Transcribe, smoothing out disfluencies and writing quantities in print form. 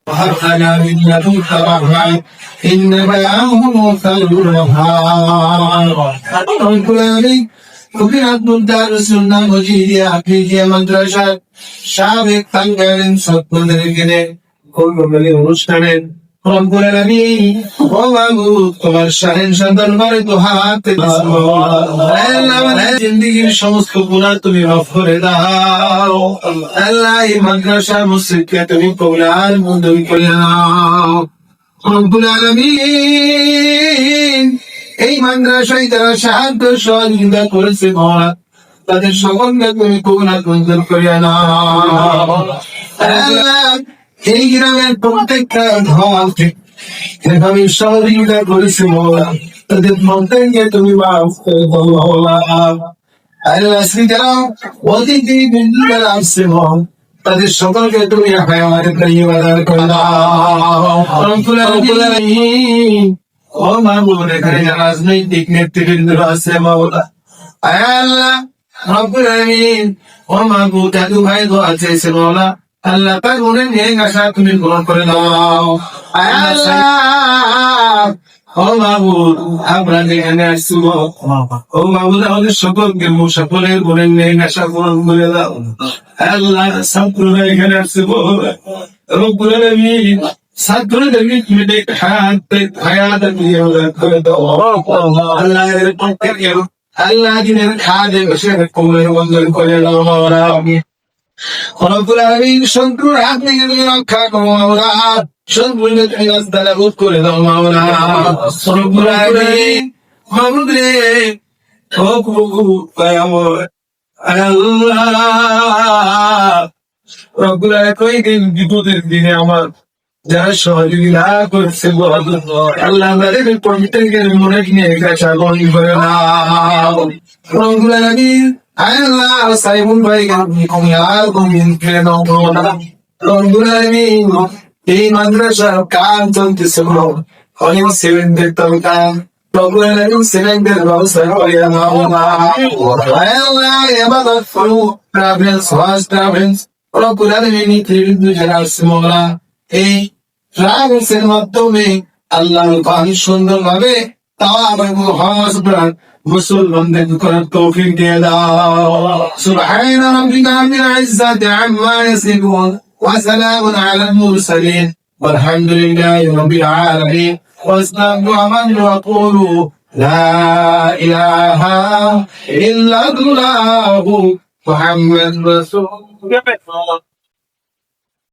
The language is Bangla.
وهب لنا من لدنك رحمة إنك أنت الوهاب رب العالمين فقرات مدار السنة مجيدية حفيظية مدرسة সাবেক তালগালেন ছাত্রদেরকে কোন অনুষ্ঠানে রব্বুল আলামিন ও মাবুদ তোমার শাহেনশাহ দরবারে তো হাত আল্লাহ আমার জিন্দেগীর সমস্ত গুনাহ তুমি মাফ করে দাও আল্লাহ এই মাদ্রাসা মসজিদকে তুমি কবুল মঞ্জুর করে নাও রব্বুল আলামিন এই মাদ্রাসায় যারা সাহায্য সহযোগিতা করেছে মওলা তাদের সকলকে তুমি কবুল মঞ্জুর করে নাও আল্লাহ এই গ্রামের প্রত্যেকটা ঘর এভাবে সহযোগিতা করেছে মওলা তাদের মনকে তুমি মাফ করে দাও মওলা আল্লাহ যারা অতিথি বৃন্দরা আসছে তাদের সকলকে তুমি হায়াতে তাইয়্যিবা দান করে দাও রব্বুল আলামিন ও মাবুদ এখানে যারা রাজনৈতিক নেতৃবৃন্দ আছে মওলা আল্লাহ রব্বুল আলামিন ও মাবুদ দাদু ভাই দোয়া চাইছে মওলা আল্লাহ তার মনের নেক আশা তুমি পূরণ করে দাও আল্লাহ ও মাবুদ আমরা যেখানে আসছি ও মাবুদ আমাদের সকলকে সকলের মনের নেক আশা পূরণ করে দাও আল্লাহ ছাত্ররা এখানে আসছে রব্বুল আলামিন ছাত্রদেরকে তুমি হায়াত দিয়ে করে দাও আল্লাহ এর পক্ষে আল্লাহ দিনের খাদে বসে কবুলের মঞ্জুর করে দাও মাওলা রব্বুল আলামিন শত্রুর হাত থেকে তুমি রক্ষা করো মাওলা শত্রুকে তুমি রাস্তাটা রোধ করে দাও মাওলা রব্বুল আলামিন মাবুদ রে ও প্রভু দয়াময় আল্লাহ রব্বুল আলামিন কয়েকদিন বিপদের দিনে আমার যারা সহযোগিতা করছে আল্লাহ তাদের প্রত্যেকের মনে নিয়ে কাছা গণি করে নাও রব্বুল আলামিন আল্লাহ সাইমুন ভাই আর গমিন ফেলে নাও রব্বুল আলামিন এই মাদ্রাসার কাজ চলতেছে অনেক সেভেনদের দরকার রব্বুল আলামিন সেভেনদের ব্যবস্থা করে নাও আল্লাহ ইবাদত করো ট্রাভেলস ফার্স্ট ট্রাভেলস রব্বুল আলামিন নির্দিষ্ট যারা আছে মওলা এই ট্রাভেলস এর মাধ্যমে আল্লাহর বাণী সুন্দরভাবে মুসলমানদের করার তৌফিক দিয়ে দাও সুবহান রাব্বিকা রাব্বিল ইজ্জাতি আম্মা ইয়াসিফুন ওয়া সালামুন আলাল মুরসালিন ওয়ালহামদুলিল্লাহি রাব্বিল আলামিন ওয়াসতাগফিরু ওয়া কুলু লা ইলাহা ইল্লাল্লাহু মুহাম্মাদুর রাসূলুল্লাহ